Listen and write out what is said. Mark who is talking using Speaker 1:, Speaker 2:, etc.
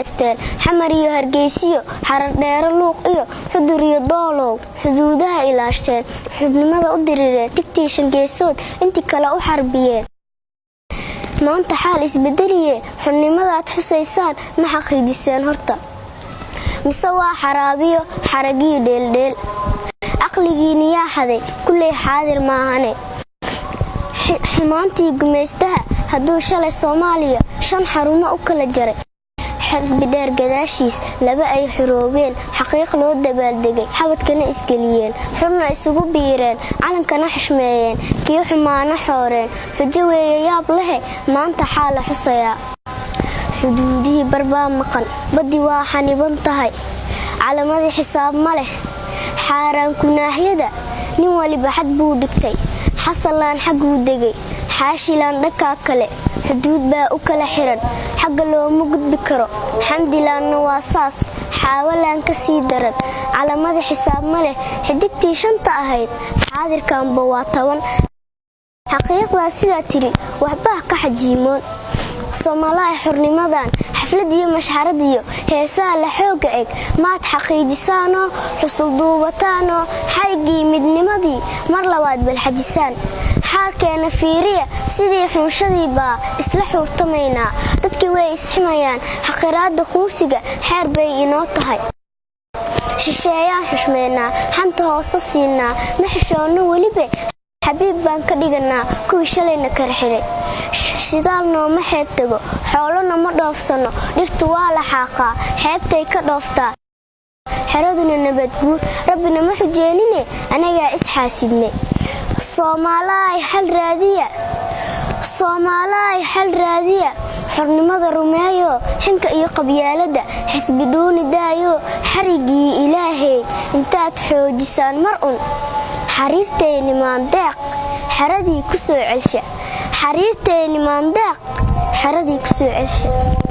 Speaker 1: haysteen xamar iyo hargeysiyo xarar dheero luuq iyo xudur iyo doolow xuduudaha ilaasheen xubnimada u dirireen tigtii shangeesood intii kale u xarbiyeen maanta xaal isbedeliye xubnimadaad xusaysaan ma xaqiijiseen horta mise waa xaraabiyo xaragiyo dheeldheel caqligiina yaa xaday kulley xaadir maahane xumaantii gumaystaha hadduu shalay Soomaaliya 5 xarumo u kala jaray xilbi dheer gadaashiis laba ay xuroobeen xaqiiq loo dabaaldegay xabadkana isgeliyeen xurna isugu biireen calankana xishmeeyeen kii xumaana xooreen xujo weeye yaab leh maanta xaala xusaya xuduudii barbaa maqan badi waa xaniban tahay calamadii xisaab ma leh xaaraan kunaahyada nin waliba xad buu dhigtay xasalaan xaguu degay xaashilaan dhakaa kale xuduud baa u kala xiran xagga looma gudbi karo xamdilaanna waa saas xaawalaan ka sii daran calamada xisaab ma leh xidigtii 5 ahayd xaadirkaanba waa 10 xaqiiqdaa sidaa tiri waxbaa ka xajiimoon Soomaaliya xurnimadan xaflad iyo mashxarad iyo heesaa la xooga eg maad xaqiijisaano xusul duubataano xaygii midnimadii mar labaad bal xajisaan xaalkeena fiiriya sidii xunshadii baa isla xuurtamaynaa dadkii way isximayaan xaqiraada quusiga xeer bay inoo tahay shisheeyaan xushmeynaa xanta hoose siinaa ma xishoono weliba xabiib baan ka dhiganaa kuwii shalayna kala xiray shidaal nooma xeeb tago xoolona ma dhoofsano dhirtu waa la xaaqaa xeebtay ka dhooftaa xeraduna nabadguur rabbina ma xujeenine anagaa isxaasidne Soomaaliya xal raadiya xornimada rumeeyo xinka iyo qabyaalada xisbi dhuuni daayo xarigii ilaahay intaad xoojisaan mar un xariirteeni maandeeq xaradii ku soo celsha